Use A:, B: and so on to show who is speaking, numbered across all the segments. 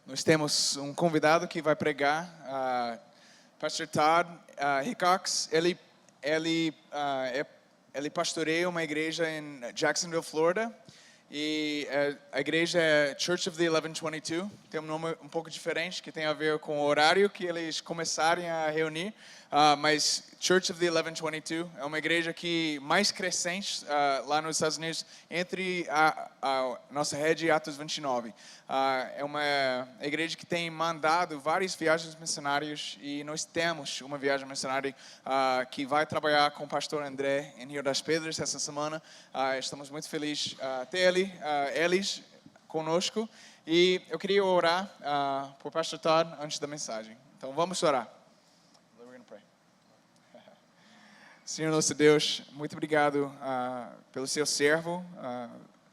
A: Nós temos um convidado que vai pregar, Pastor Todd Hickox. Ele pastoreia uma igreja em Jacksonville, Florida. E a igreja é Church of the 1122. Tem um nome um pouco diferente, que tem a ver com o horário que eles começarem a reunir. Mas Church of the 1122 é uma igreja que mais crescente lá nos Estados Unidos, entre a nossa rede e Atos 29. É uma igreja que tem mandado várias viagens missionárias, e nós temos uma viagem missionária que vai trabalhar com o pastor André em Rio das Pedras essa semana. Estamos muito felizes ter eles conosco, e eu queria orar por pastor Todd antes da mensagem. Então vamos orar. Senhor nosso Deus, muito obrigado pelo seu servo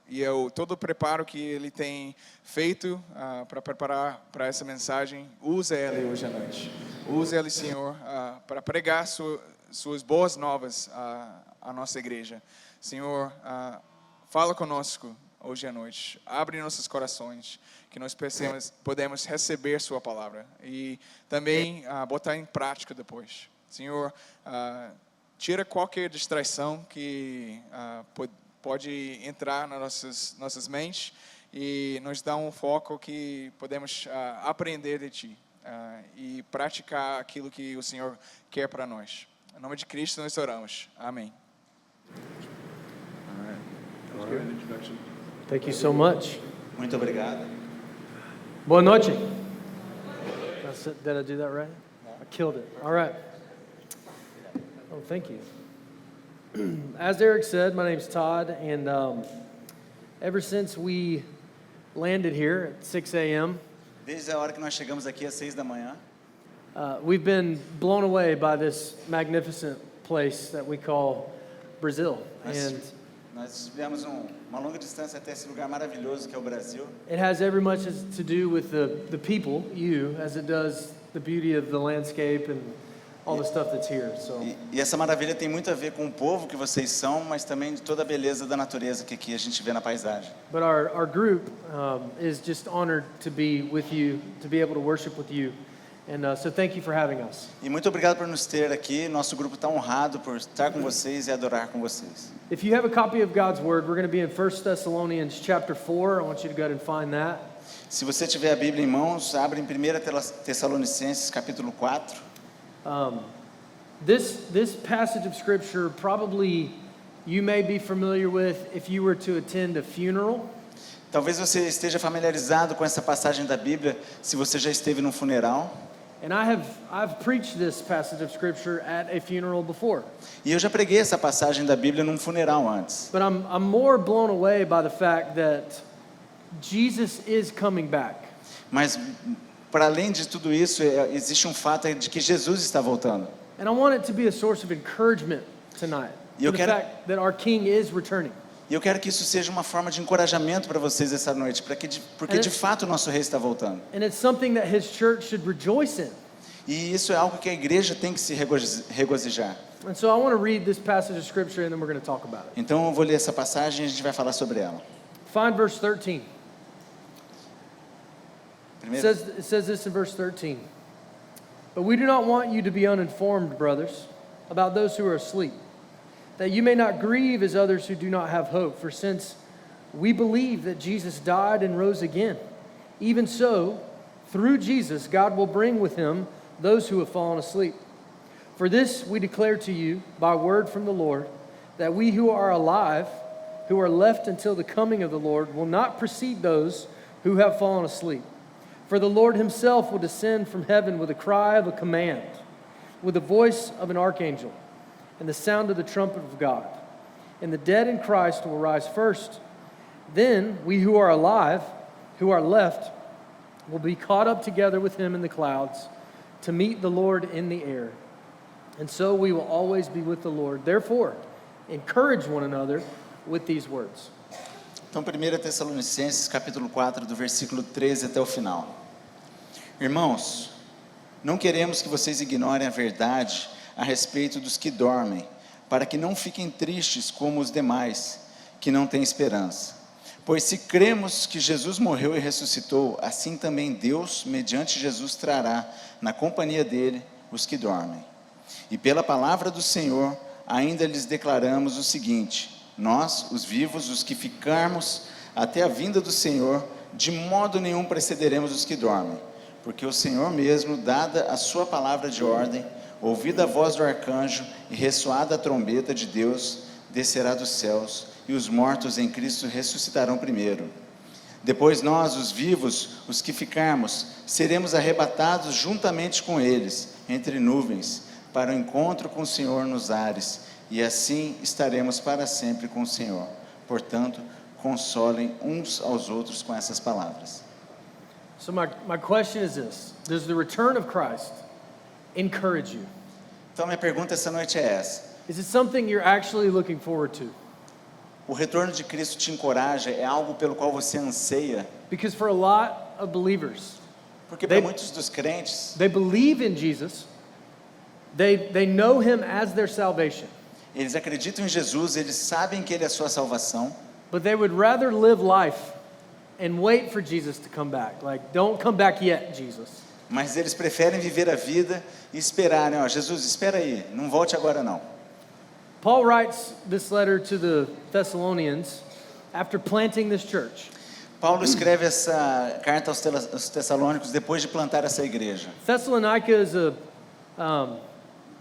A: e todo o preparo que ele tem feito para preparar para essa mensagem. Usa ele hoje à noite. Usa ele, Senhor, para pregar suas boas novas à nossa igreja. Senhor, fala conosco hoje à noite. Abre nossos corações, que nós podemos receber sua palavra e também botar em prática depois. Senhor, tira qualquer distração que pode entrar nas nossas mentes e nos dá um foco que podemos aprender de Ti e praticar aquilo que o Senhor quer para nós. Em nome de Cristo nós oramos. Amém.
B: All right. Thank you so much.
C: Muito obrigado.
B: Boa noite. Did I do that right? I killed it. All right. Oh, thank you. As Eric said, my name's Todd, and ever since we landed here at 6 a.m.,
C: Desde a hora que nós chegamos aqui às 6 da manhã,
B: we've been blown away by this magnificent place that we call Brazil.
C: nós viemos uma longa distância até esse lugar maravilhoso que é o Brasil.
B: It has every much to do with the people, you, as it does the beauty of the landscape and all the stuff that's here. So.
C: E essa maravilha tem muito a ver com o povo que vocês são, mas também de toda a beleza da natureza que aqui a gente vê na paisagem.
B: But our group is just honored to be with you, to be able to worship with you. And so thank you for having us.
C: E muito obrigado por nos ter aqui. Nosso grupo está honrado por estar com vocês e adorar com vocês.
B: If you have a copy of God's Word, we're going to be in 1 Thessalonians chapter 4. I want you to go ahead and find that.
C: Se você tiver a Bíblia em mãos, abre em 1 Tessalonicenses capítulo 4.
B: This passage of Scripture probably you may be familiar with if you were to attend a funeral.
C: Talvez você esteja familiarizado com essa passagem da Bíblia se você já esteve num funeral.
B: And I've preached this passage of Scripture at a funeral before.
C: E eu já preguei essa passagem da Bíblia num funeral antes.
B: But I'm more blown away by the fact that Jesus is coming back.
C: Mas para além de tudo isso, existe um fato de que Jesus está voltando.
B: And I want it to be a source of encouragement tonight.
C: E eu
B: The
C: quero-
B: fact that our King is returning.
C: E eu quero que isso seja uma forma de encorajamento para vocês essa noite, porque de fato o nosso rei está voltando.
B: And it's something that his church should rejoice in.
C: E isso é algo que a igreja tem que se regozijar.
B: And so I want to read this passage of Scripture and then we're going to talk about it.
C: Então eu vou ler essa passagem e a gente vai falar sobre ela.
B: Find verse 13.
C: Primeiro,
B: It says this in verse 13. But we do not want you to be uninformed, brothers, about those who are asleep, that you may not grieve as others who do not have hope. For since we believe that Jesus died and rose again, even so, through Jesus, God will bring with him those who have fallen asleep. For this we declare to you by word from the Lord, that we who are alive, who are left until the coming of the Lord, will not precede those who have fallen asleep. For the Lord himself will descend from heaven with a cry of a command, with the voice of an archangel, and the sound of the trumpet of God. And the dead in Christ will rise first. Then we who are alive, who are left, will be caught up together with him in the clouds to meet the Lord in the air. And so we will always be with the Lord. Therefore, encourage one another with these words.
C: então 1 Tessalonicenses capítulo 4, do versículo 13 até o final. Irmãos, não queremos que vocês ignorem a verdade a respeito dos que dormem, para que não fiquem tristes como os demais, que não têm esperança. Pois se cremos que Jesus morreu e ressuscitou, assim também Deus, mediante Jesus, trará na companhia dele os que dormem. E pela palavra do Senhor, ainda lhes declaramos o seguinte: nós, os vivos, os que ficarmos até a vinda do Senhor, de modo nenhum precederemos os que dormem. Porque o Senhor mesmo, dada a sua palavra de ordem, ouvida a voz do arcanjo e ressoada a trombeta de Deus, descerá dos céus, e os mortos em Cristo ressuscitarão primeiro. Depois nós, os vivos, os que ficarmos, seremos arrebatados juntamente com eles, entre nuvens, para o encontro com o Senhor nos ares, e assim estaremos para sempre com o Senhor. Portanto, consolem uns aos outros com essas palavras.
B: So my question is this: does the return of Christ encourage you?
C: Então minha pergunta essa noite é essa:
B: Is it something you're actually looking forward to?
C: o retorno de Cristo te encoraja? É algo pelo qual você anseia?
B: Because for a lot of believers,
C: Porque para muitos dos crentes,
B: they believe in Jesus. They know him as their salvation.
C: eles acreditam em Jesus, eles sabem que ele é a sua salvação,
B: But they would rather live life and wait for Jesus to come back. Like, don't come back yet, Jesus.
C: mas eles preferem viver a vida e esperarem. Ó, Jesus, espera aí, não volte agora não.
B: Paul writes this letter to the Thessalonians after planting this church.
C: Paulo escreve essa carta aos Tessalônicos depois de plantar essa igreja.
B: Thessalonica is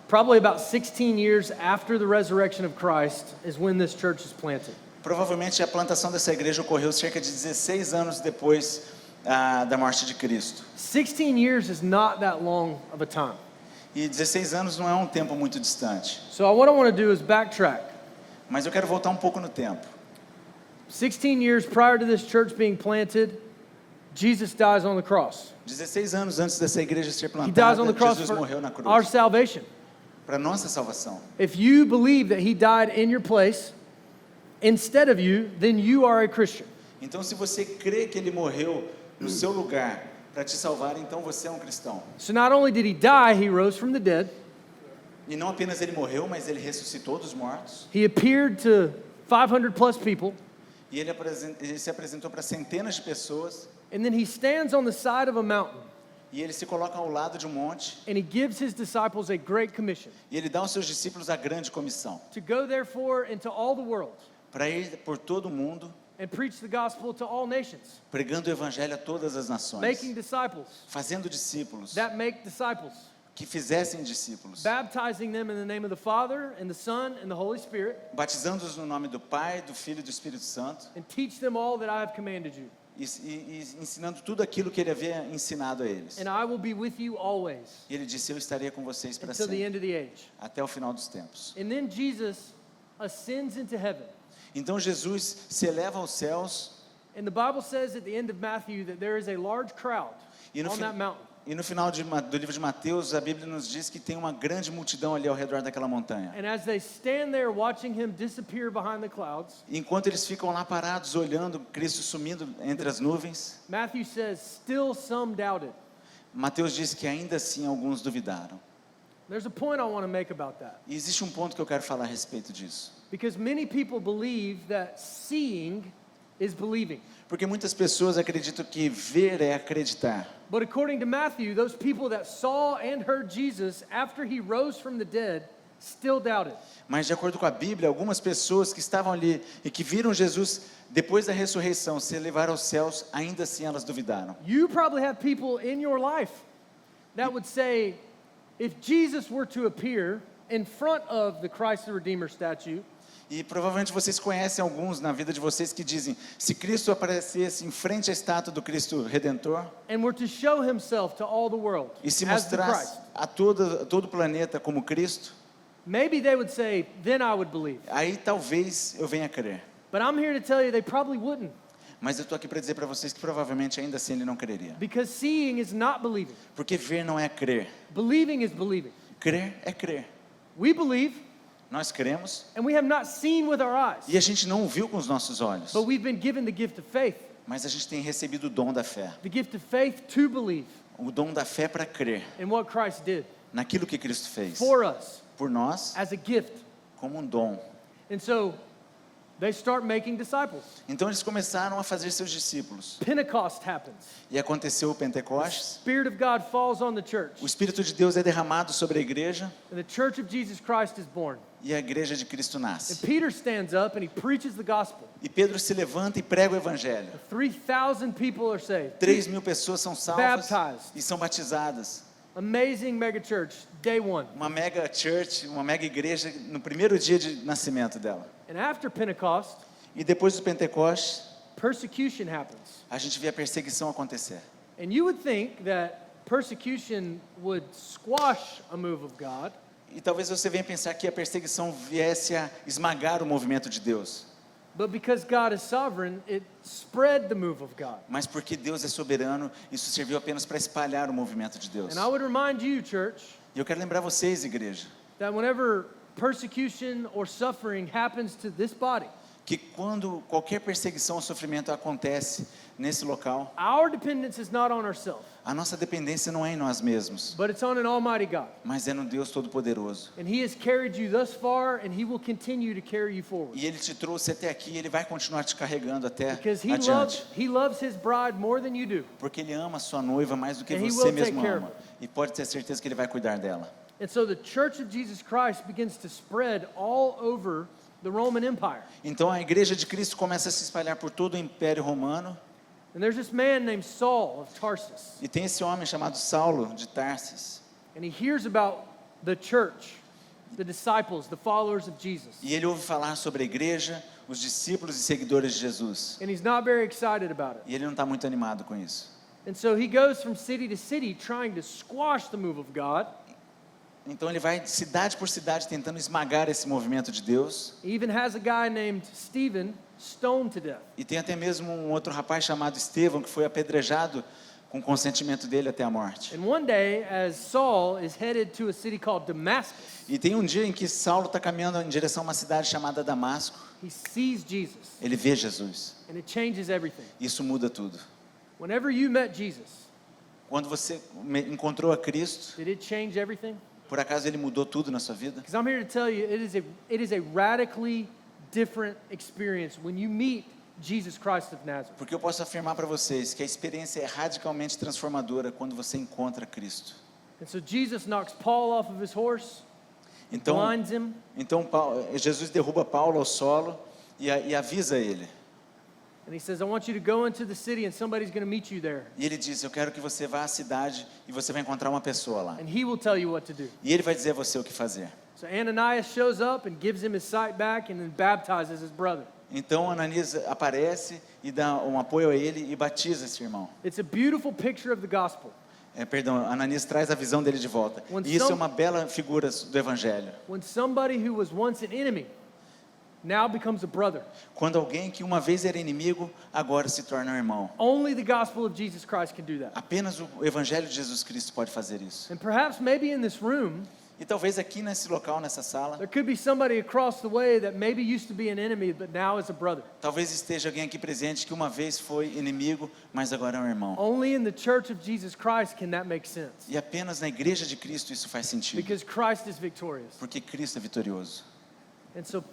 B: probably about 16 years after the resurrection of Christ is when this church is planted.
C: Provavelmente a plantação dessa igreja ocorreu cerca de 16 anos depois da morte de Cristo.
B: 16 years is not that long of a time.
C: E 16 anos não é um tempo muito distante.
B: So what I want to do is backtrack.
C: Mas eu quero voltar um pouco no tempo.
B: 16 years prior to this church being planted, Jesus dies on the cross.
C: 16 anos antes dessa igreja ser
B: He dies on the
C: plantada,
B: cross
C: Jesus
B: for
C: morreu na
B: our
C: cruz.
B: salvation.
C: Para nossa salvação.
B: If you believe that he died in your place instead of you, then you are a Christian.
C: Então, se você crê que ele morreu no seu lugar para te salvar, então você é um cristão.
B: So not only did he die, he rose from the dead.
C: E não apenas ele morreu, mas ele ressuscitou dos mortos.
B: He appeared to 500 plus people.
C: E ele se apresentou para centenas de pessoas.
B: And then he stands on the side of a mountain
C: E ele se coloca ao lado de um monte.
B: and he gives his disciples a great commission
C: E ele dá aos seus discípulos a grande comissão.
B: to go therefore into all the world
C: Para ir por todo o mundo,
B: and preach the gospel to all nations,
C: pregando o evangelho a todas as nações.
B: making disciples
C: Fazendo discípulos.
B: that make disciples,
C: Que fizessem discípulos.
B: baptizing them in the name of the Father and the Son and the Holy Spirit,
C: Batizando-os no nome do Pai, do Filho e do Espírito Santo.
B: and teach them all that I have commanded you.
C: E ensinando tudo aquilo que ele havia ensinado a eles.
B: And I will be with you always
C: E ele disse: eu estaria com vocês para
B: until the
C: sempre,
B: end of the age.
C: até o final dos tempos.
B: And then Jesus ascends into heaven.
C: Então Jesus se eleva aos céus.
B: And the Bible says at the end of Matthew that there is a large crowd
C: E no,
B: on that mountain.
C: e no final do livro de Mateus, a Bíblia nos diz que tem uma grande multidão ali ao redor daquela montanha.
B: And as they stand there watching him disappear behind the clouds,
C: E enquanto eles ficam lá parados, olhando Cristo sumindo entre as nuvens,
B: Matthew says, still some doubted.
C: Mateus diz que ainda assim alguns duvidaram.
B: There's a point I want to make about that.
C: E existe um ponto que eu quero falar a respeito disso.
B: Because many people believe that seeing is believing.
C: Porque muitas pessoas acreditam que ver é acreditar.
B: But according to Matthew, those people that saw and heard Jesus after he rose from the dead still doubted.
C: Mas de acordo com a Bíblia, algumas pessoas que estavam ali e que viram Jesus depois da ressurreição se elevar aos céus, ainda assim elas duvidaram.
B: You probably have people in your life that would say, if Jesus were to appear in front of the Christ the Redeemer statue,
C: E provavelmente vocês conhecem alguns na vida de vocês que dizem: se Cristo aparecesse em frente à estátua do Cristo Redentor
B: and were to show himself to all the world
C: e se
B: as the
C: mostrasse
B: Christ,
C: a todo o planeta como Cristo,
B: maybe they would say, then I would believe.
C: aí talvez eu venha a crer.
B: But I'm here to tell you they probably wouldn't,
C: Mas eu estou aqui para dizer para vocês que provavelmente ainda assim ele não creria.
B: because seeing is not believing.
C: Porque ver não é crer.
B: Believing is believing.
C: Crer é crer.
B: We believe,
C: Nós cremos
B: and we have not seen with our eyes,
C: e a gente não o viu com os nossos olhos.
B: but we've been given the gift of faith.
C: Mas a gente tem recebido o dom da fé.
B: The gift of faith to believe
C: O dom da fé para crer
B: in what Christ did
C: naquilo que Cristo fez.
B: for us
C: Por nós,
B: as a gift.
C: como um dom.
B: And so They start making disciples.
C: Então eles começaram a fazer seus discípulos.
B: Pentecost happens.
C: E aconteceu o Pentecostes.
B: Spirit of God falls on the church.
C: O Espírito de Deus é derramado sobre a igreja
B: And the church of Jesus Christ is born.
C: e a igreja de Cristo
B: And
C: nasce.
B: Peter stands up and he preaches the gospel.
C: E Pedro se levanta e prega o evangelho.
B: 3,000 people are saved.
C: 3.000 pessoas são salvas
B: Baptized.
C: e são batizadas.
B: Amazing mega church, day one.
C: Uma mega church, uma mega igreja no primeiro dia de nascimento dela.
B: And after Pentecost,
C: E depois do Pentecostes,
B: persecution happens.
C: a gente vê a perseguição acontecer.
B: And you would think that persecution would squash a move of God,
C: E talvez você venha pensar que a perseguição viesse a esmagar o movimento de Deus.
B: but because God is sovereign, it spread the move of God.
C: Mas porque Deus é soberano, isso serviu apenas para espalhar o movimento de Deus.
B: And I would remind you, church,
C: E eu quero lembrar vocês, igreja,
B: that whenever persecution or suffering happens to this body,
C: que quando qualquer perseguição ou sofrimento acontece nesse local,
B: our dependence is not on ourselves,
C: a nossa dependência não é em nós mesmos,
B: but it's on an almighty God.
C: mas é no Deus Todo-Poderoso.
B: And he has carried you thus far, and he will continue to carry you forward.
C: E Ele te trouxe até aqui, e Ele vai continuar te carregando até
B: Because
C: adiante.
B: he loves his bride more than you do.
C: Porque Ele ama a sua noiva mais do que
B: And he
C: você
B: will
C: mesmo
B: take care
C: ama.
B: of her.
C: E pode ter certeza que Ele vai cuidar dela.
B: And so the church of Jesus Christ begins to spread all over the Roman Empire.
C: Então a igreja de Cristo começa a se espalhar por todo o Império Romano.
B: And there's this man named Saul of Tarsus.
C: E tem esse homem chamado Saulo de Tarsis.
B: And he hears about the church, the disciples, the followers of Jesus.
C: E ele ouve falar sobre a igreja, os discípulos e seguidores de Jesus.
B: And he's not very excited about it.
C: E ele não está muito animado com isso.
B: And so he goes from city to city trying to squash the move of God.
C: Então ele vai cidade por cidade tentando esmagar esse movimento de Deus.
B: He even has a guy named Stephen stoned to death.
C: E tem até mesmo um outro rapaz chamado Estevão que foi apedrejado com consentimento dele até a morte.
B: And one day, as Saul is headed to a city called Damascus,
C: E tem um dia em que Saulo está caminhando em direção a uma cidade chamada Damasco.
B: he sees Jesus,
C: Ele vê Jesus.
B: and it changes everything.
C: Isso muda tudo.
B: Whenever you met Jesus,
C: Quando você encontrou a Cristo,
B: did it change everything?
C: por acaso ele mudou tudo na sua vida?
B: Because I'm here to tell you, it is a radically different experience when you meet Jesus Christ of Nazareth.
C: Porque eu posso afirmar para vocês que a experiência é radicalmente transformadora quando você encontra Cristo.
B: And so Jesus knocks Paul off of his horse,
C: Então,
B: blinds him,
C: Jesus derruba Paulo ao solo e avisa ele.
B: and he says, I want you to go into the city and somebody's going to meet you there.
C: E ele diz, eu quero que você vá à cidade e você vai encontrar uma pessoa lá.
B: And he will tell you what to do.
C: E ele vai dizer a você o que fazer.
B: So Ananias shows up and gives him his sight back and then baptizes his brother.
C: Então Ananias aparece e dá um apoio a ele e batiza esse irmão.
B: It's a beautiful picture of the gospel.
C: Ananias traz a visão dele de volta. E isso é uma bela figura do evangelho.
B: When somebody who was once an enemy now becomes a brother.
C: Quando alguém que uma vez era inimigo, agora se torna um irmão.
B: Only the gospel of Jesus Christ can do that.
C: Apenas o evangelho de Jesus Cristo pode fazer isso.
B: And perhaps maybe in this room,
C: E talvez aqui nesse local, nessa sala,
B: there could be somebody across the way that maybe used to be an enemy but now is a brother.
C: talvez esteja alguém aqui presente que uma vez foi inimigo, mas agora é um irmão.
B: Only in the church of Jesus Christ can that make sense.
C: E apenas na igreja de Cristo isso faz sentido.
B: Because Christ is victorious.
C: Porque Cristo é vitorioso.
B: And so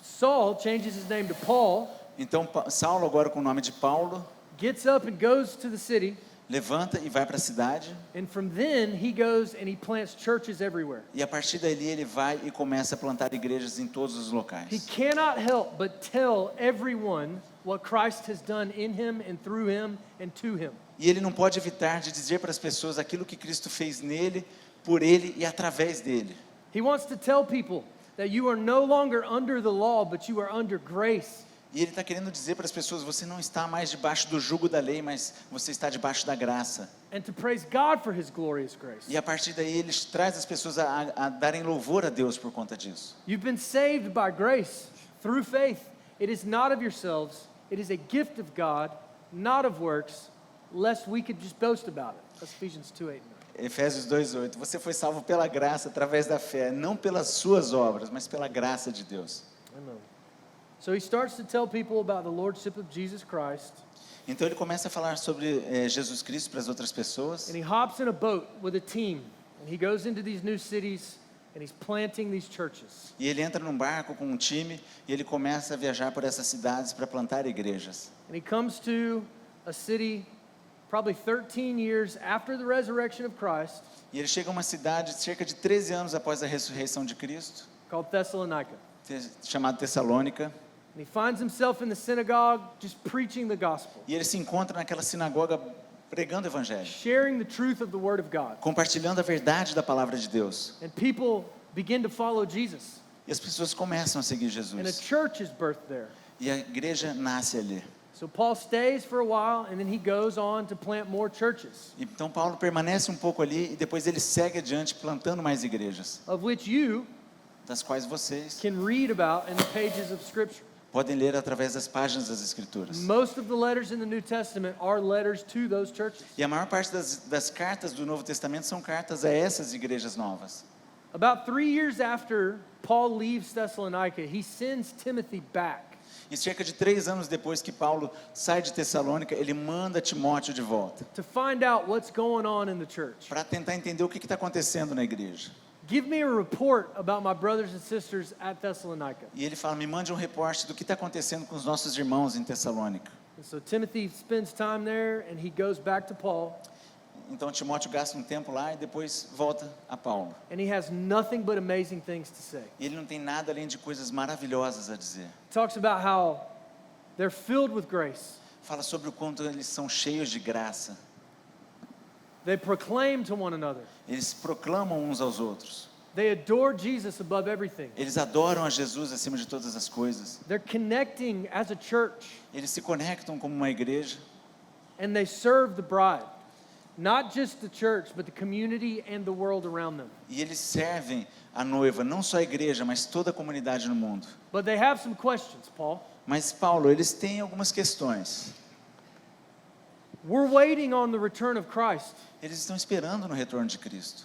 B: Saul changes his name to Paul,
C: Então Saulo, agora com o nome de Paulo,
B: gets up and goes to the city.
C: levanta e vai para a cidade.
B: And from then, he goes and he plants churches everywhere.
C: E a partir dali ele vai e começa a plantar igrejas em todos os
B: He
C: locais.
B: cannot help but tell everyone what Christ has done in him and through him and to him.
C: E ele não pode evitar de dizer para as pessoas aquilo que Cristo fez nele, por ele e através dele.
B: He wants to tell people that you are no longer under the law, but you are under grace.
C: E ele está querendo dizer para as pessoas, você não está mais debaixo do jugo da lei, mas você está debaixo da graça.
B: And to praise God for his glorious grace.
C: E a partir daí ele traz as pessoas a darem louvor a Deus por conta disso.
B: You've been saved by grace through faith. It is not of yourselves. It is a gift of God, not of works, lest we could just boast about it. That's Ephesians 2:8 and 9.
C: Efésios 2:8. Você foi salvo pela graça, através da fé, não pelas suas obras, mas pela graça de Deus.
B: Amen. So he starts to tell people about the lordship of Jesus Christ,
C: Então ele começa a falar sobre Jesus Cristo para as outras pessoas.
B: and he hops in a boat with a team, and he goes into these new cities, and he's planting these churches.
C: E ele entra num barco com um time e ele começa a viajar por essas cidades para plantar igrejas.
B: And he comes to a city probably 13 years after the resurrection of Christ
C: E ele chega a uma cidade cerca de 13 anos após a ressurreição de Cristo,
B: called Thessalonica.
C: chamada Tessalônica.
B: And he finds himself in the synagogue just preaching the gospel,
C: E ele se encontra naquela sinagoga pregando o evangelho,
B: sharing the truth of the word of God.
C: compartilhando a verdade da palavra de Deus.
B: And people begin to follow Jesus.
C: E as pessoas começam a seguir
B: And a
C: Jesus.
B: church is birthed there.
C: E a igreja nasce ali.
B: So Paul stays for a while and then he goes on to plant more churches,
C: Então Paulo permanece um pouco ali e depois ele segue adiante plantando mais igrejas,
B: of which you
C: das quais vocês
B: can read about in the pages of Scripture.
C: podem ler através das páginas das Escrituras.
B: Most of the letters in the New Testament are letters to those churches.
C: E a maior parte das cartas do Novo Testamento são cartas a essas igrejas novas.
B: About 3 years after Paul leaves Thessalonica, he sends Timothy back.
C: E cerca de 3 anos depois que Paulo sai de Tessalônica, ele manda Timóteo de volta
B: To find out what's going on in the church.
C: para tentar entender o que está acontecendo na igreja.
B: Give me a report about my brothers and sisters at Thessalonica.
C: E ele fala, me mande um reporte do que está acontecendo com os nossos irmãos em Tessalônica.
B: And so Timothy spends time there and he goes back to Paul
C: Então Timóteo gasta um tempo lá e depois volta a Paulo.
B: and he has nothing but amazing things to say.
C: E ele não tem nada além de coisas maravilhosas a dizer.
B: Talks about how they're filled with grace.
C: Fala sobre o quanto eles são cheios de graça.
B: They proclaim to one another.
C: Eles proclamam uns aos outros.
B: They adore Jesus above everything.
C: Eles adoram a Jesus acima de todas as coisas.
B: They're connecting as a church
C: Eles se conectam como uma igreja
B: and they serve the bride. Not just the church, but the community and the world around them.
C: e eles servem a noiva, não só a igreja, mas toda a comunidade no mundo.
B: But they have some questions, Paul.
C: Mas Paulo, eles têm algumas questões.
B: We're waiting on the return of Christ.
C: Eles estão esperando no retorno de Cristo.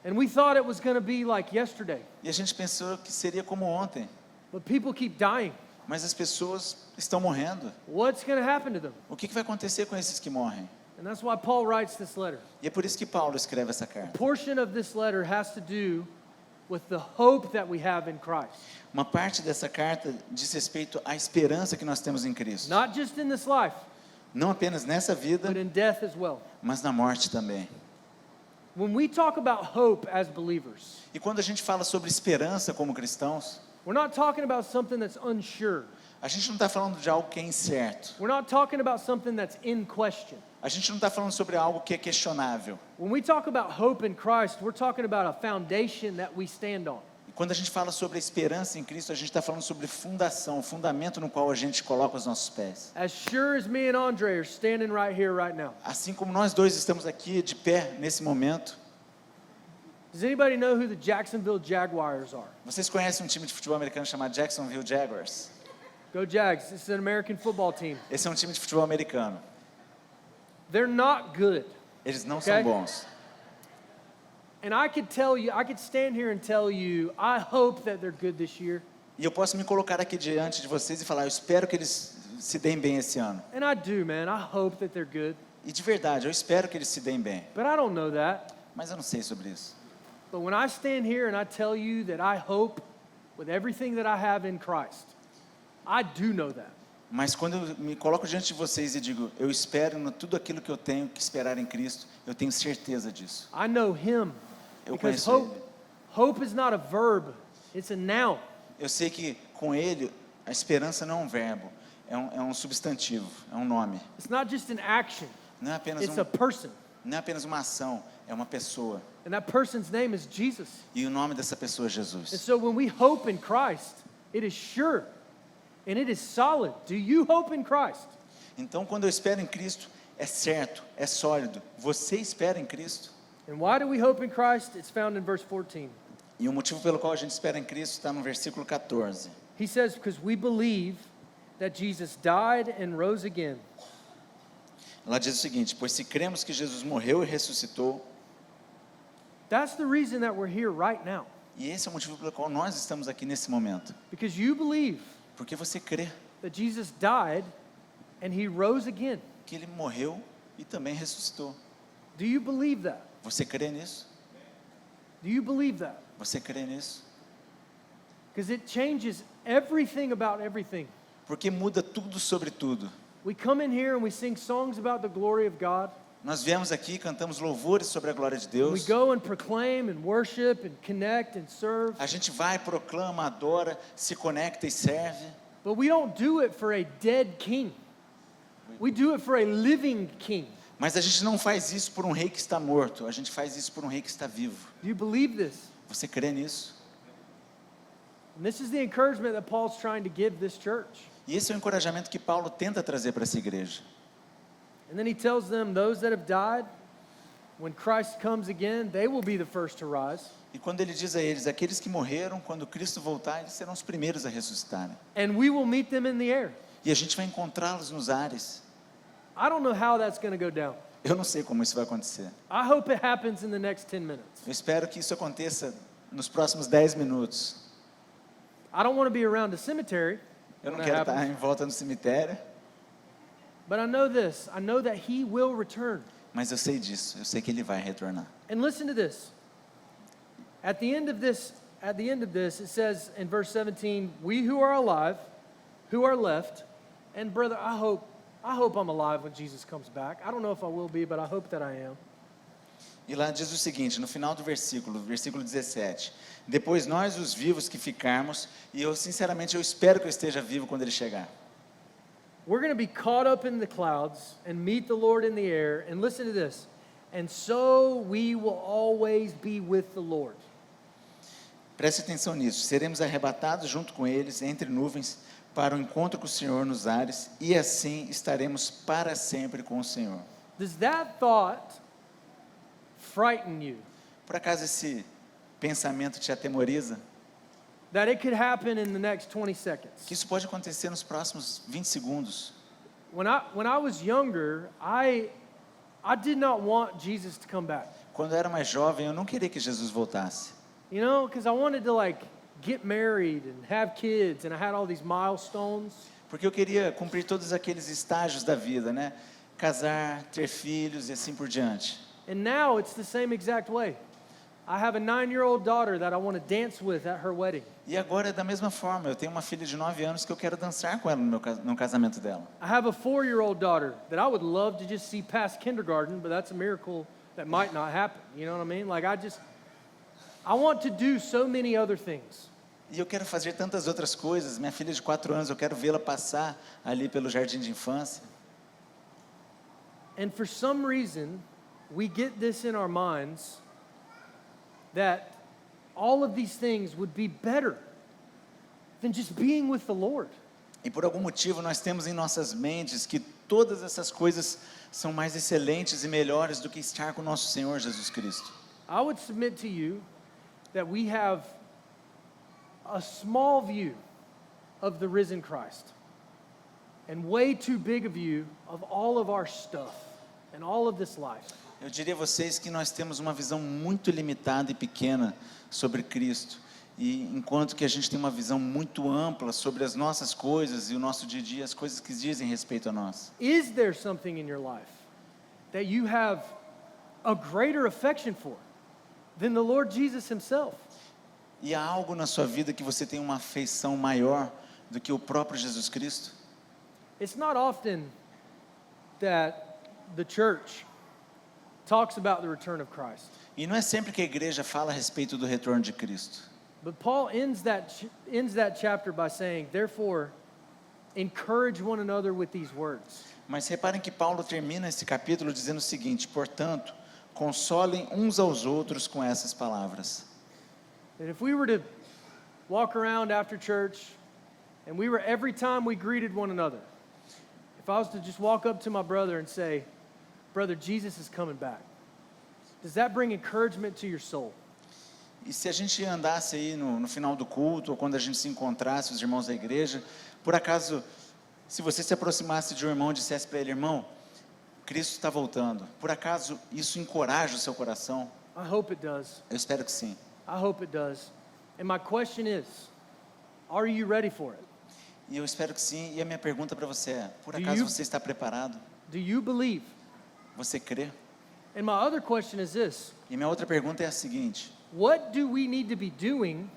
B: And we thought it was going to be like yesterday.
C: E a gente pensou que seria como ontem,
B: But people keep dying.
C: mas as pessoas estão morrendo.
B: What's going to happen to them?
C: O que vai acontecer com esses que morrem?
B: And that's why Paul writes this letter.
C: E é por isso que Paulo escreve essa
B: A
C: carta.
B: portion of this letter has to do with the hope that we have in Christ.
C: Uma parte dessa carta diz respeito à esperança que nós temos em Cristo.
B: Not just in this life,
C: Não apenas nessa vida,
B: but in death as well.
C: mas na morte também.
B: When we talk about hope as believers,
C: E quando a gente fala sobre esperança como cristãos,
B: we're not talking about something that's unsure.
C: a gente não está falando de algo que é incerto.
B: We're not talking about something that's in question.
C: A gente não está falando sobre algo que é questionável.
B: When we talk about hope in Christ, we're talking about a foundation that we stand on.
C: E quando a gente fala sobre a esperança em Cristo, a gente está falando sobre fundação, o fundamento no qual a gente coloca os nossos pés.
B: As sure as me and Andre are standing right here, right now.
C: Assim como nós dois estamos aqui de pé nesse momento,
B: Does anybody know who the Jacksonville Jaguars are?
C: vocês conhecem um time de futebol americano chamado Jacksonville Jaguars?
B: Go Jags. This is an American football team.
C: Esse é um time de futebol americano.
B: They're not good.
C: Eles não
B: Okay.
C: são bons.
B: And I could tell you, I could stand here and tell you, I hope that they're good this year.
C: E eu posso me colocar aqui diante de vocês e falar, eu espero que eles se deem bem esse ano.
B: And I do, man. I hope that they're good.
C: E de verdade, eu espero que eles se deem bem.
B: But I don't know that.
C: Mas eu não sei sobre isso.
B: But when I stand here and I tell you that I hope with everything that I have in Christ, I do know that.
C: Mas quando eu me coloco diante de vocês e digo, eu espero no tudo aquilo que eu tenho que esperar em Cristo, eu tenho certeza disso.
B: I know Him.
C: Eu
B: Because
C: conheço
B: hope,
C: Ele.
B: hope is not a verb, it's a noun.
C: Eu sei que com Ele, a esperança não é um verbo, é um substantivo, é um nome.
B: It's not just an action,
C: Não é apenas
B: it's a person.
C: não é apenas uma ação, é uma pessoa.
B: And that person's name is Jesus.
C: E o nome dessa pessoa é
B: And
C: Jesus.
B: so when we hope in Christ, it is sure and it is solid. Do you hope in Christ?
C: Então, quando eu espero em Cristo, é certo, é sólido. Você espera em Cristo?
B: And why do we hope in Christ? It's found in verse 14.
C: E o motivo pelo qual a gente espera em Cristo está no versículo 14.
B: He says, because we believe that Jesus died and rose again.
C: Ela diz o seguinte: pois se cremos que Jesus morreu e ressuscitou,
B: That's the reason that we're here right now.
C: e esse é o motivo pelo qual nós estamos aqui nesse momento.
B: Because you believe
C: Porque você crê
B: that Jesus died and he rose again.
C: que Ele morreu e também ressuscitou.
B: Do you believe that?
C: Você crê nisso?
B: Do you believe that?
C: Você crê nisso?
B: Because it changes everything about everything.
C: Porque muda tudo sobre tudo.
B: We come in here and we sing songs about the glory of God.
C: Nós viemos aqui, cantamos louvores sobre a glória de
B: We
C: Deus.
B: go and proclaim and worship and connect and serve.
C: A gente vai, proclama, adora, se conecta e serve.
B: But we don't do it for a dead king. We do it for a living king.
C: Mas a gente não faz isso por um rei que está morto, a gente faz isso por um rei que está vivo.
B: Do you believe this?
C: Você crê nisso?
B: And this is the encouragement that Paul's trying to give this church.
C: E esse é o encorajamento que Paulo tenta trazer para essa igreja.
B: And then he tells them, those that have died, when Christ comes again, they will be the first to rise.
C: E quando ele diz a eles, aqueles que morreram, quando Cristo voltar, eles serão os primeiros a ressuscitarem.
B: And we will meet them in the air.
C: E a gente vai encontrá-los nos ares.
B: I don't know how that's going to go down.
C: Eu não sei como isso vai acontecer.
B: I hope it happens in the next 10 minutes.
C: Eu espero que isso aconteça nos próximos 10 minutos.
B: I don't want to be around the cemetery
C: Eu não
B: when that
C: quero
B: happens.
C: estar em volta no cemitério,
B: But I know this. I know that he will return.
C: mas eu sei disso. Eu sei que ele vai retornar.
B: And listen to this. At the end of this, it says in verse 17, we who are alive, who are left, and brother, I hope I'm alive when Jesus comes back. I don't know if I will be, but I hope that I am.
C: E lá diz o seguinte, no final do versículo 17. Depois nós, os vivos que ficarmos, e eu sinceramente eu espero que eu esteja vivo quando ele chegar.
B: We're going to be caught up in the clouds and meet the Lord in the air. And listen to this. And so we will always be with the Lord.
C: Preste atenção nisso. Seremos arrebatados junto com eles entre nuvens para o encontro com o Senhor nos ares, e assim estaremos para sempre com o Senhor.
B: Does that thought frighten you?
C: Por acaso esse pensamento te atemoriza?
B: That it could happen in the next 20 seconds.
C: Que isso pode acontecer nos próximos 20 segundos.
B: When I was younger, I did not want Jesus to come back.
C: Quando eu era mais jovem, eu não queria que Jesus voltasse.
B: You know, because I wanted to like get married and have kids, and I had all these milestones.
C: Porque eu queria cumprir todos aqueles estágios da vida, né? Casar, ter filhos e assim por diante.
B: And now it's the same exact way. I have a 9-year-old daughter that I want to dance with at her wedding.
C: E agora é da mesma forma, eu tenho uma filha de 9 anos que eu quero dançar com ela no casamento dela.
B: I have a 4-year-old daughter that I would love to just see past kindergarten, but that's a miracle that might not happen. You know what I mean? Like I want to do so many other things.
C: E eu quero fazer tantas outras coisas. Minha filha de 4 anos, eu quero vê-la passar ali pelo jardim de infância.
B: And for some reason, we get this in our minds that all of these things would be better than just being with the Lord.
C: E por algum motivo nós temos em nossas mentes que todas essas coisas são mais excelentes e melhores do que estar com o nosso Senhor Jesus Cristo.
B: I would submit to you that we have a small view of the risen Christ and way too big a view of all of our stuff and all of this life.
C: Eu diria a vocês que nós temos uma visão muito limitada e pequena sobre Cristo, e enquanto que a gente tem uma visão muito ampla sobre as nossas coisas e o nosso dia a dia, as coisas que dizem respeito a nós.
B: Is there something in your life that you have a greater affection for than the Lord Jesus himself?
C: E há algo na sua vida que você tem uma afeição maior do que o próprio Jesus Cristo?
B: It's not often that the church talks about the return of Christ.
C: E não é sempre que a igreja fala a respeito do retorno de Cristo.
B: But Paul ends that chapter by saying, therefore, encourage one another with these words.
C: Mas reparem que Paulo termina esse capítulo dizendo o seguinte: portanto, consolem uns aos outros com essas palavras.
B: That if we were to walk around after church, and we were every time we greeted one another, if I was to just walk up to my brother and say, brother, Jesus is coming back, does that bring encouragement to your soul?
C: E se a gente andasse aí no final do culto, ou quando a gente se encontrasse, os irmãos da igreja, por acaso, se você se aproximasse de um irmão e dissesse para ele: irmão, Cristo está voltando, por acaso isso encoraja o seu coração?
B: I hope it does.
C: Eu espero que sim.
B: I hope it does. And my question is, are you ready for it?
C: E eu espero que sim. E a minha pergunta para você é: por
B: Do
C: acaso
B: you-
C: você está preparado?
B: Do you believe?
C: Você crê?
B: And my other question is this,
C: E minha outra pergunta é a seguinte:
B: what do we need to be doing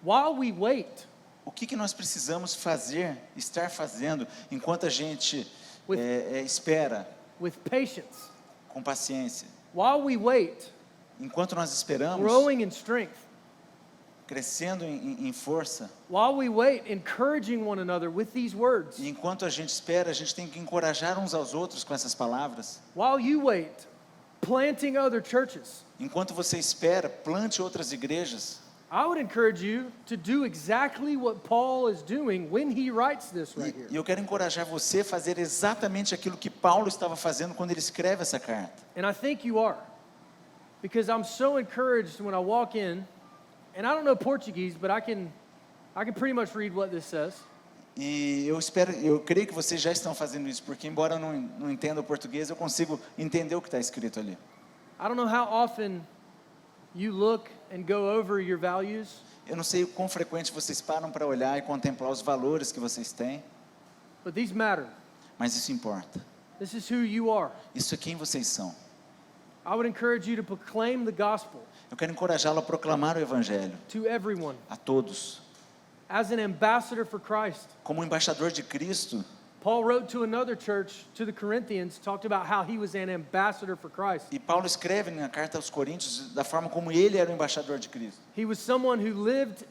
B: while we wait?
C: O que nós precisamos fazer, estar fazendo, enquanto a gente
B: With-
C: espera
B: With patience.
C: com paciência?
B: While we wait,
C: Enquanto nós esperamos,
B: growing in strength.
C: crescendo em força,
B: While we wait, encouraging one another with these words.
C: e enquanto a gente espera, a gente tem que encorajar uns aos outros com essas palavras.
B: While you wait, planting other churches.
C: Enquanto você espera, plante outras igrejas.
B: I would encourage you to do exactly what Paul is doing when he writes this right here.
C: E eu quero encorajar você a fazer exatamente aquilo que Paulo estava fazendo quando ele escreve essa carta.
B: And I think you are. Because I'm so encouraged when I walk in, and I don't know Portuguese, but I can pretty much read what this says.
C: E eu creio que vocês já estão fazendo isso, porque embora eu não entenda o português, eu consigo entender o que está escrito ali.
B: I don't know how often you look and go over your values,
C: Eu não sei o quão frequente vocês param para olhar e contemplar os valores que vocês têm,
B: but these matter.
C: mas isso importa.
B: This is who you are.
C: Isso é quem vocês são.
B: I would encourage you to proclaim the gospel
C: Eu quero encorajá-lo a proclamar o evangelho
B: to everyone
C: a todos.
B: as an ambassador for Christ.
C: Como embaixador de Cristo,
B: Paul wrote to another church, to the Corinthians, talked about how he was an ambassador for Christ.
C: e Paulo escreve na carta aos Coríntios da forma como ele era o embaixador de Cristo.
B: He was someone who lived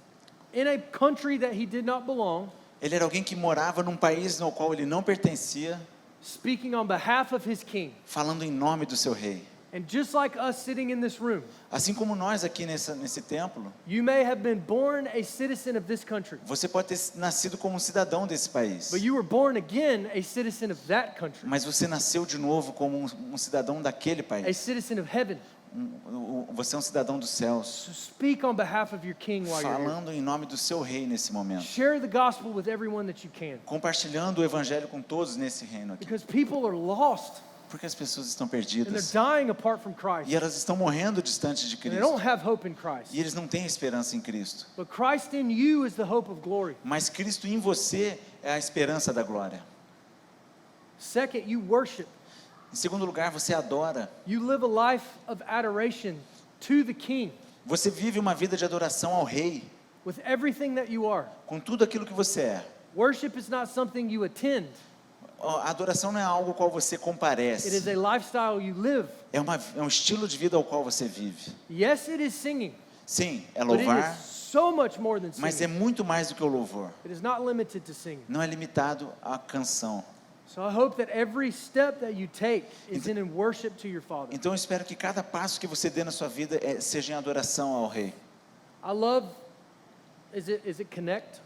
B: in a country that he did not belong,
C: Ele era alguém que morava num país no qual ele não pertencia,
B: speaking on behalf of his king.
C: falando em nome do seu rei.
B: And just like us sitting in this room,
C: Assim como nós aqui nesse templo,
B: you may have been born a citizen of this country,
C: você pode ter nascido como um cidadão desse país,
B: but you were born again a citizen of that country,
C: mas você nasceu de novo como um cidadão daquele
B: a
C: país.
B: citizen of heaven.
C: Você é um cidadão dos céus,
B: So speak on behalf of your king while you're here.
C: falando em nome do seu rei nesse momento,
B: Share the gospel with everyone that you can,
C: compartilhando o evangelho com todos nesse reino aqui,
B: because people are lost
C: porque as pessoas estão
B: and they're
C: perdidas
B: dying apart from
C: e
B: Christ.
C: elas estão morrendo distante de
B: And they don't
C: Cristo
B: have hope in Christ.
C: e eles não têm esperança em Cristo.
B: But Christ in you is the hope of glory.
C: Mas Cristo em você é a esperança da glória.
B: Second, you worship.
C: Em segundo lugar, você adora.
B: You live a life of adoration to the King
C: Você vive uma vida de adoração ao Rei,
B: with everything that you are.
C: com tudo aquilo que você é.
B: Worship is not something you attend.
C: A adoração não é algo ao qual você
B: It is
C: comparece.
B: a lifestyle you live.
C: É um estilo de vida ao qual você vive.
B: Yes, it is singing,
C: Sim, é
B: but it
C: louvar,
B: is so much more than
C: mas é
B: singing.
C: muito mais do que o louvor.
B: It is not limited to singing.
C: Não é limitado à canção.
B: So I hope that every step that you take is in worship to your Father.
C: Então eu espero que cada passo que você dê na sua vida seja em adoração ao Rei.
B: I love, is it connect?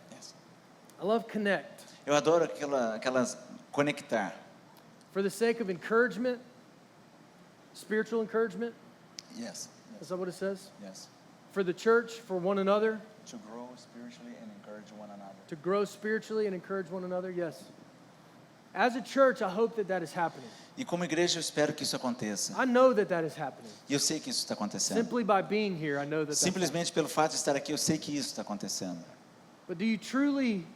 B: I love connect.
C: Eu adoro aquelas conectar.
B: For the sake of encouragement, spiritual encouragement,
C: Yes.
B: is that what it says?
C: Yes.
B: For the church, for one another,
C: To grow spiritually and encourage one another.
B: to grow spiritually and encourage one another, yes. As a church, I hope that is happening.
C: E como igreja eu espero que isso aconteça.
B: I know that is happening.
C: E eu sei que isso está acontecendo.
B: Simply by being here, I know that that's happening.
C: Simplesmente pelo fato de estar aqui, eu sei que isso está acontecendo.
B: But do you truly,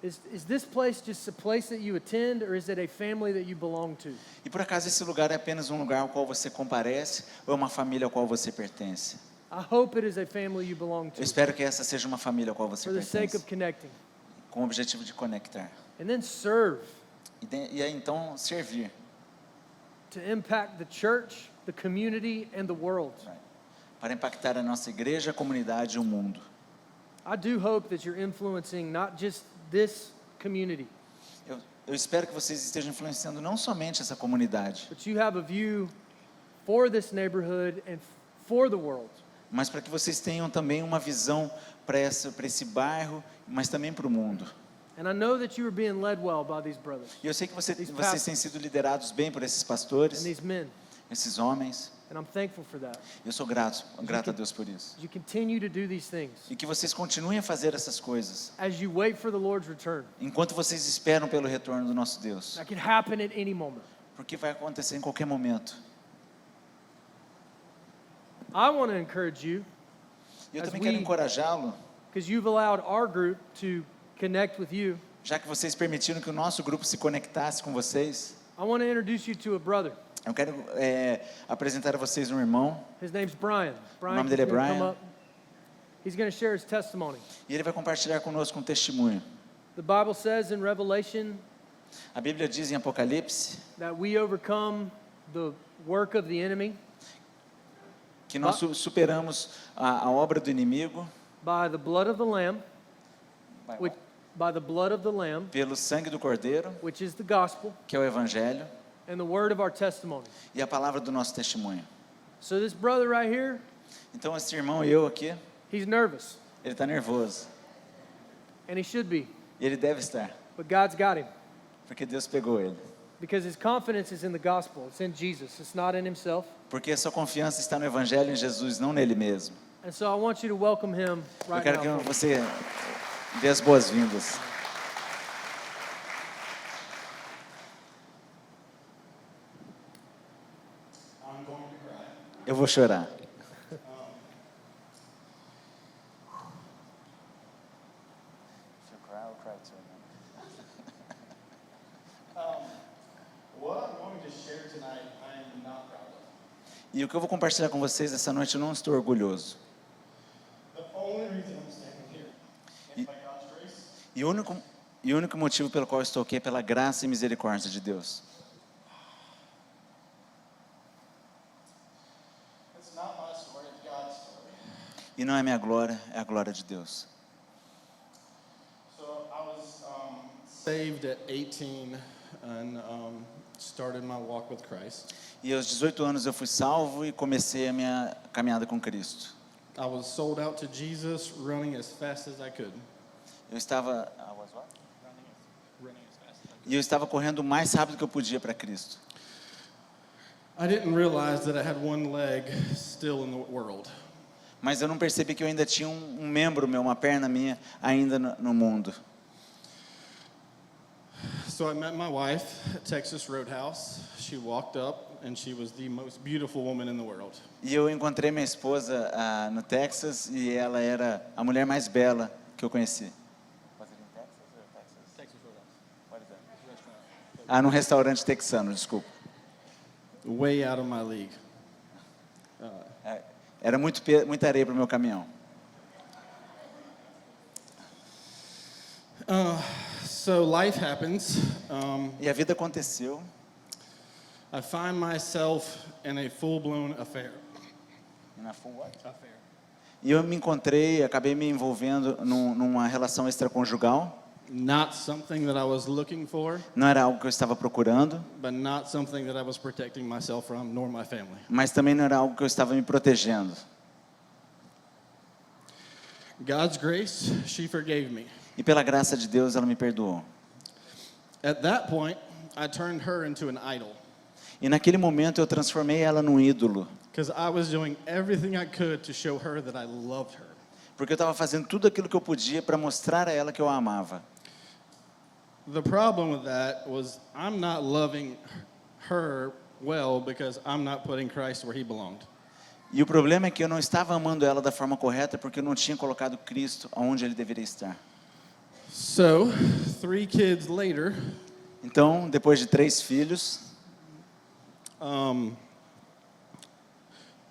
B: is this place just a place that you attend, or is it a family that you belong to?
C: E por acaso esse lugar é apenas um lugar ao qual você comparece ou é uma família ao qual você pertence?
B: I hope it is a family you belong
C: Eu
B: to,
C: espero que essa seja uma família ao qual você
B: for the sake
C: pertence,
B: of connecting.
C: com o objetivo de conectar.
B: And then serve,
C: E aí então servir,
B: to impact the church, the community, and the world.
C: para impactar a nossa igreja, a comunidade e o mundo.
B: I do hope that you're influencing not just this community,
C: Eu espero que vocês estejam influenciando não somente essa comunidade,
B: but you have a view for this neighborhood and for the world.
C: mas para que vocês tenham também uma visão para esse bairro, mas também para o mundo.
B: And I know that you are being led well by these brothers
C: E eu sei que vocês
B: pastors.
C: têm sido liderados bem por esses
B: and
C: pastores,
B: these men,
C: esses homens.
B: and I'm thankful for that.
C: Eu sou grato a Deus por isso.
B: As you continue to do these things,
C: E que vocês continuem a fazer essas coisas,
B: as you wait for the Lord's return,
C: enquanto vocês esperam pelo retorno do nosso Deus.
B: that can happen at any moment.
C: Porque vai acontecer em qualquer momento.
B: I want to encourage you,
C: E eu
B: As
C: também quero
B: we-
C: encorajá-lo,
B: because you've allowed our group to connect with you.
C: já que vocês permitiram que o nosso grupo se conectasse com vocês.
B: I want to introduce you to a brother.
C: Eu quero apresentar a vocês um irmão,
B: His name's Brian. Brian,
C: nome dele é
B: he's gonna come
C: Brian.
B: up. He's going to share his testimony.
C: e ele vai compartilhar conosco um testemunho.
B: The Bible says in Revelation
C: A Bíblia diz em Apocalipse
B: that we overcome the work of the enemy
C: que nós superamos a obra do inimigo
B: by the blood of the Lamb, which, by the blood of the Lamb,
C: pelo sangue do Cordeiro,
B: which is the gospel,
C: que é o Evangelho,
B: and the word of our testimony.
C: e a palavra do nosso testemunho.
B: So this brother right here,
C: Então, esse irmão e eu aqui,
B: he's nervous,
C: ele está nervoso.
B: and he should be,
C: E ele deve estar,
B: but God's got him
C: porque Deus pegou ele.
B: because his confidence is in the gospel. It's in Jesus. It's not in himself.
C: Porque a sua confiança está no Evangelho em Jesus, não nele mesmo.
B: And so I want you to welcome him
C: Eu
B: right
C: quero que
B: now.
C: você dê as boas-vindas. Eu vou chorar.
D: What I'm going to share tonight, I am not proud of.
C: E o que eu vou compartilhar com vocês essa noite, eu não estou orgulhoso.
D: The only reason I'm standing here is by God's grace.
C: E o único motivo pelo qual eu estou aqui é pela graça e misericórdia de Deus.
D: It's not my story, it's God's story.
C: E não é minha glória, é a glória de Deus.
D: So I was saved at 18 and started my walk with Christ.
C: E aos 18 anos eu fui salvo e comecei a minha caminhada com Cristo.
D: I was sold out to Jesus, running as fast as I could.
C: Eu estava
D: Running as fast as I could.
C: E eu estava correndo o mais rápido que eu podia para Cristo.
D: I didn't realize that I had one leg still in the world.
C: Mas eu não percebi que eu ainda tinha um membro meu, uma perna minha, ainda no mundo.
D: So I met my wife at Texas Roadhouse. She walked up and she was the most beautiful woman in the world.
C: E eu encontrei minha esposa no Texas e ela era a mulher mais bela que eu conheci.
D: Texas Roadhouse.
C: Num restaurante texano, desculpa.
D: Way out of my league.
C: Era muita areia para o meu caminhão.
D: So life happens.
C: E a vida aconteceu.
D: I find myself in a full-blown affair.
C: E eu me encontrei, acabei me envolvendo numa relação extraconjugal.
D: Not something that I was looking for,
C: Não era algo que eu estava procurando,
D: but not something that I was protecting myself from, nor my family.
C: mas também não era algo que eu estava me protegendo.
D: God's grace, she forgave me.
C: E pela graça de Deus, ela me perdoou.
D: At that point, I turned her into an idol,
C: E naquele momento eu transformei ela num ídolo,
D: because I was doing everything I could to show her that I loved her.
C: porque eu estava fazendo tudo aquilo que eu podia para mostrar a ela que eu a amava.
D: The problem with that was I'm not loving her well because I'm not putting Christ where he belonged.
C: E o problema é que eu não estava amando ela da forma correta, porque eu não tinha colocado Cristo onde ele deveria estar.
D: So, 3 kids later,
C: Então, depois de 3 filhos,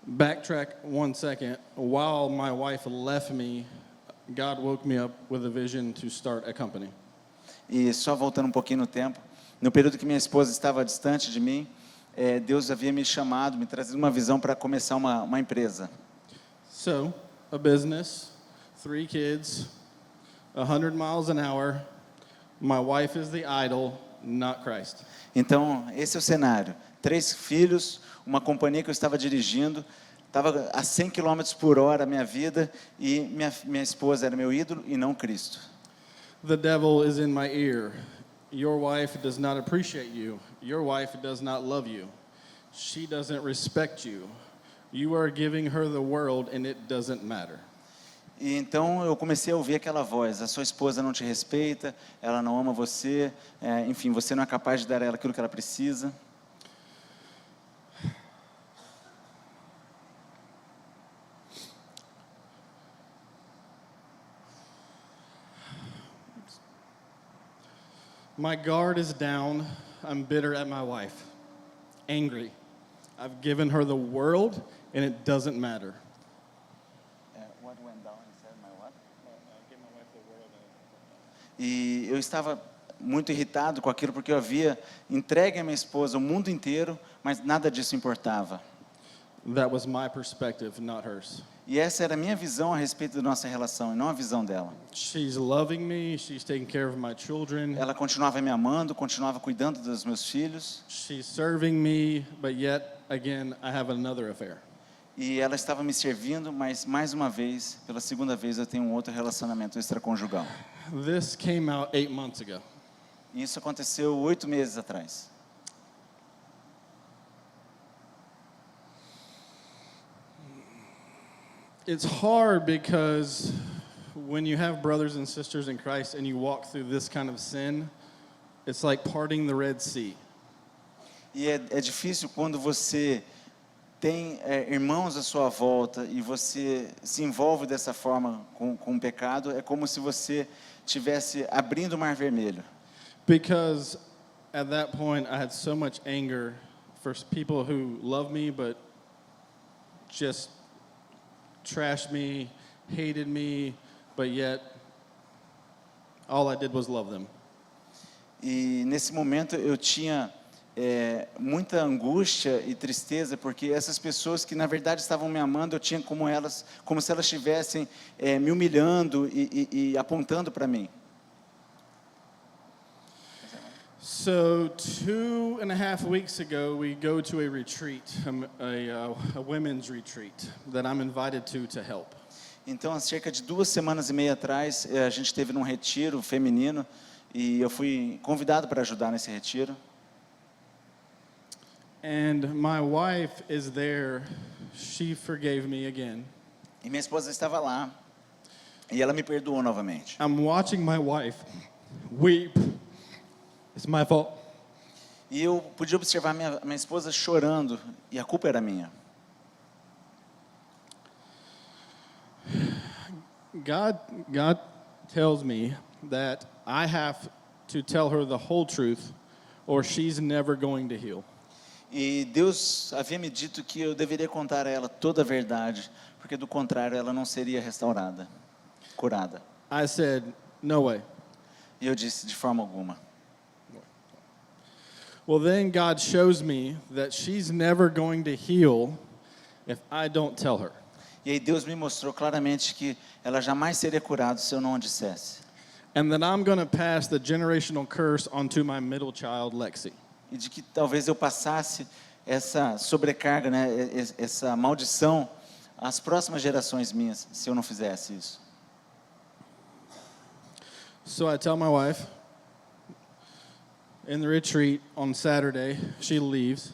D: backtrack 1 second. While my wife left me, God woke me up with a vision to start a company.
C: e só voltando um pouquinho no tempo, no período que minha esposa estava distante de mim, Deus havia me chamado, me trazido uma visão para começar uma empresa.
D: So, a business, 3 kids, 100 miles an hour. My wife is the idol, not Christ.
C: Então, esse é o cenário. 3 filhos, uma companhia que eu estava dirigindo, estava a 100 km por hora a minha vida, e minha esposa era meu ídolo e não Cristo.
D: The devil is in my ear. Your wife does not appreciate you. Your wife does not love you. She doesn't respect you. You are giving her the world and it doesn't matter.
C: E então eu comecei a ouvir aquela voz: a sua esposa não te respeita, ela não ama você, enfim, você não é capaz de dar a ela aquilo que ela precisa.
D: My guard is down. I'm bitter at my wife. Angry. I've given her the world, and it doesn't matter.
C: E eu estava muito irritado com aquilo porque eu havia entregue a minha esposa o mundo inteiro, mas nada disso importava.
D: That was my perspective, not hers.
C: E essa era a minha visão a respeito da nossa relação, e não a visão dela.
D: She's loving me. She's taking care of my children.
C: Ela continuava me amando, continuava cuidando dos meus filhos,
D: She's serving me, but yet, again, I have another affair.
C: e ela estava me servindo, mas mais uma vez, pela segunda vez, eu tenho um outro relacionamento extraconjugal.
D: This came out 8 months ago.
C: E isso aconteceu 8 meses atrás.
D: It's hard because when you have brothers and sisters in Christ and you walk through this kind of sin, it's like parting the Red Sea.
C: E é difícil quando você tem irmãos à sua volta e você se envolve dessa forma com o pecado, é como se você estivesse abrindo o Mar Vermelho.
D: Because at that point, I had so much anger for people who love me but just trashed me, hated me, but yet all I did was love them.
C: E nesse momento eu tinha muita angústia e tristeza, porque essas pessoas que na verdade estavam me amando, eu tinha como se elas estivessem me humilhando e apontando para mim.
D: So 2.5 weeks ago, we go to a retreat, a women's retreat that I'm invited to help.
C: Então, há cerca de 2 semanas e meia atrás, a gente esteve num retiro feminino e eu fui convidado para ajudar nesse retiro.
D: And my wife is there. She forgave me again.
C: E minha esposa estava lá e ela me perdoou novamente.
D: I'm watching my wife weep. It's my fault.
C: E eu podia observar minha esposa chorando e a culpa era minha.
D: God tells me that I have to tell her the whole truth or she's never going to heal.
C: E Deus havia me dito que eu deveria contar a ela toda a verdade, porque do contrário ela não seria restaurada, curada.
D: I said, no way.
C: E eu disse, de forma alguma.
D: Well, then God shows me that she's never going to heal if I don't tell her.
C: E aí Deus me mostrou claramente que ela jamais seria curada se eu não a dissesse.
D: And that I'm going to pass the generational curse onto my middle child, Lexi.
C: E de que talvez eu passasse essa sobrecarga, né, essa maldição às próximas gerações minhas, se eu não fizesse isso.
D: So I tell my wife, in the retreat on Saturday, she leaves.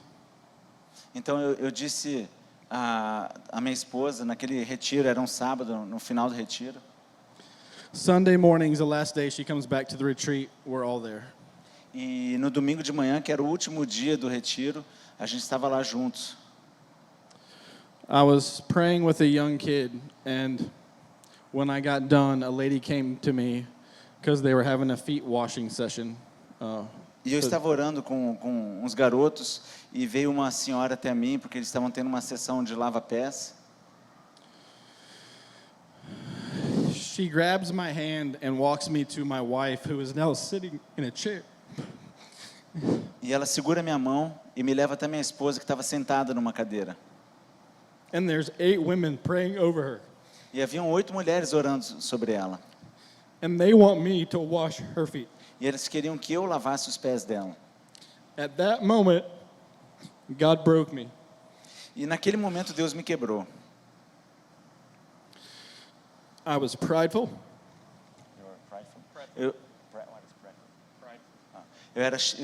C: Então eu disse a minha esposa, naquele retiro, era um sábado, no final do retiro.
D: Sunday morning's the last day she comes back to the retreat. We're all there.
C: E no domingo de manhã, que era o último dia do retiro, a gente estava lá juntos.
D: I was praying with a young kid, and when I got done, a lady came to me because they were having a feet washing session.
C: E eu estava orando com uns garotos e veio uma senhora até mim, porque eles estavam tendo uma sessão de lava-pés.
D: She grabs my hand and walks me to my wife, who is now sitting in a chair.
C: E ela segura minha mão e me leva até minha esposa, que estava sentada numa cadeira.
D: And there's 8 women praying over her.
C: E haviam 8 mulheres orando sobre ela.
D: And they want me to wash her feet.
C: E eles queriam que eu lavasse os pés dela.
D: At that moment, God broke me.
C: E naquele momento Deus me quebrou.
D: I was prideful.
C: Eu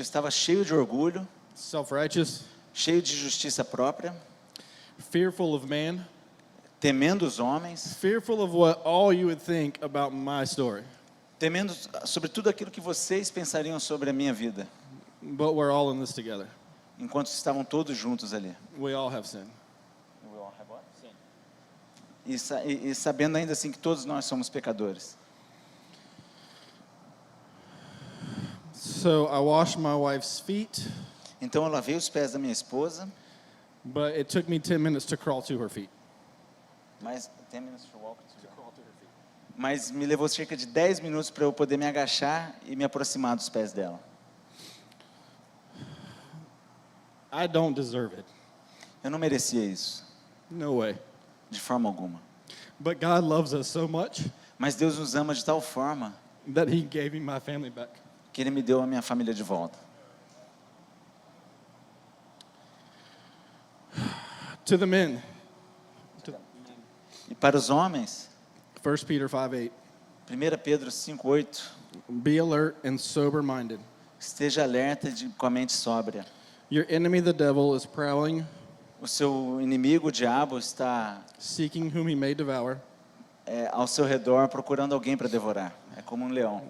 C: estava cheio de orgulho,
D: Self-righteous,
C: cheio de justiça própria,
D: fearful of man,
C: temendo os homens,
D: fearful of what all you would think about my story.
C: temendo sobre tudo aquilo que vocês pensariam sobre a minha vida,
D: But we're all in this together.
C: enquanto estavam todos juntos ali.
D: We all have sin.
C: E sabendo ainda assim que todos nós somos pecadores.
D: So I washed my wife's feet,
C: Então eu lavei os pés da minha esposa
D: but it took me 10 minutes to crawl to her feet.
C: Mas, mas me levou cerca de 10 minutos para eu poder me agachar e me aproximar dos pés dela.
D: I don't deserve it.
C: Eu não merecia isso,
D: No way.
C: de forma alguma.
D: But God loves us so much
C: Mas Deus nos ama de tal forma
D: that He gave me my family back.
C: que Ele me deu a minha família de volta.
D: To the men,
C: E para os homens,
D: 1 Peter 5:8.
C: 1 Pedro 5,8,
D: Be alert and sober-minded.
C: esteja alerta com a mente sóbria.
D: Your enemy, the devil, is prowling,
C: O seu inimigo, o diabo, está
D: seeking whom he may devour.
C: ao seu redor procurando alguém para devorar. É como um leão.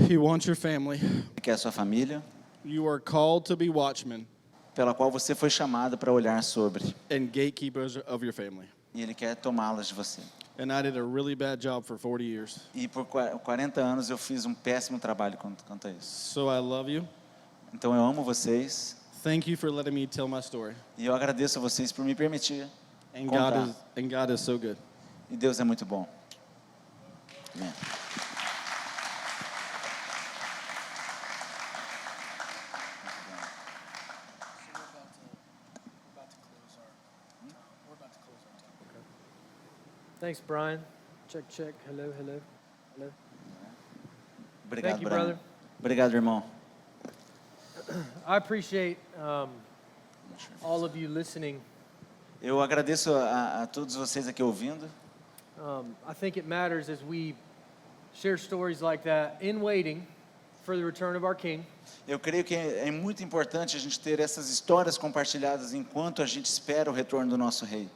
D: He wants your family.
C: Ele quer a sua família,
D: You are called to be watchmen
C: pela qual você foi chamado para olhar sobre.
D: and gatekeepers of your family.
C: E Ele quer tomá-las de você.
D: And I did a really bad job for 40 years.
C: E por 40 anos eu fiz um péssimo trabalho quanto a isso.
D: So I love you.
C: Então eu amo vocês
D: Thank you for letting me tell my story.
C: e eu agradeço a vocês por me permitir
D: And
C: contar.
D: God is so good.
C: E Deus é muito bom. Amém.
B: Thanks, Brian. Check, check. Hello, hello, hello.
C: Obrigado,
B: Thank you,
C: Brian.
B: brother.
C: Obrigado, irmão.
B: I appreciate all of you listening.
C: Eu agradeço a todos vocês aqui ouvindo.
B: I think it matters as we share stories like that in waiting for the return of our King.
C: Eu creio que é muito importante a gente ter essas histórias compartilhadas enquanto a gente espera o retorno do nosso rei.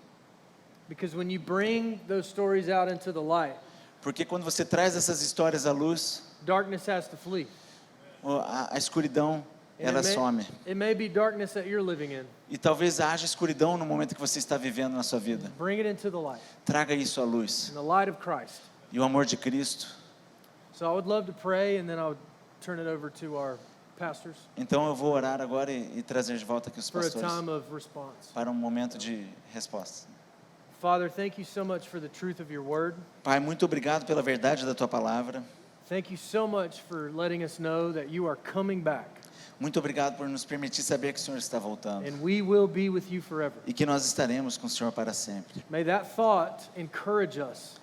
B: Because when you bring those stories out into the light,
C: Porque quando você traz essas histórias à luz,
B: darkness has to flee.
C: a escuridão, ela some.
B: It may be darkness that you're living in.
C: E talvez haja escuridão no momento que você está vivendo na sua vida.
B: Bring it into the light,
C: Traga isso à luz.
B: in the light of Christ.
C: E o amor de Cristo.
B: So I would love to pray, and then I would turn it over to our pastors
C: Então eu vou orar agora e trazer de volta aqui os
B: for a
C: pastores
B: time of response.
C: para um momento de resposta.
B: Father, thank you so much for the truth of your word.
C: Pai, muito obrigado pela verdade da tua palavra.
B: Thank you so much for letting us know that you are coming back,
C: Muito obrigado por nos permitir saber que o Senhor está voltando.
B: and we will be with you forever.
C: E que nós estaremos com o Senhor para sempre.
B: May that thought encourage us.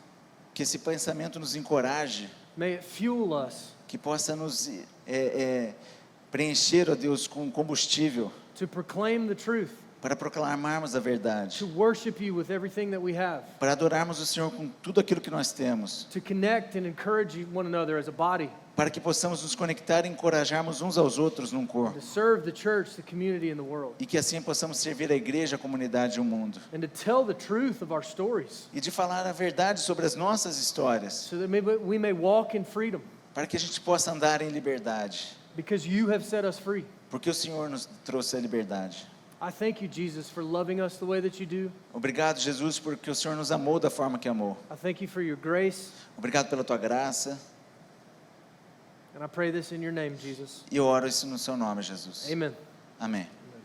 C: Que esse pensamento nos encoraje,
B: May it fuel us
C: que possa nos preencher, ó Deus, com combustível
B: to proclaim the truth,
C: para proclamarmos a verdade,
B: to worship you with everything that we have,
C: para adorarmos o Senhor com tudo aquilo que nós temos,
B: to connect and encourage one another as a body,
C: para que possamos nos conectar e encorajarmos uns aos outros num corpo,
B: to serve the church, the community, and the world,
C: e que assim possamos servir a igreja, a comunidade e o mundo,
B: and to tell the truth of our stories
C: e de falar a verdade sobre as nossas histórias,
B: so that we may walk in freedom
C: para que a gente possa andar em liberdade,
B: because you have set us free.
C: porque o Senhor nos trouxe a liberdade.
B: I thank you, Jesus, for loving us the way that you do.
C: Obrigado, Jesus, porque o Senhor nos amou da forma que amou.
B: I thank you for your grace,
C: Obrigado pela tua graça.
B: and I pray this in your name, Jesus.
C: E eu oro isso no seu nome, Jesus.
B: Amen.
C: Amém.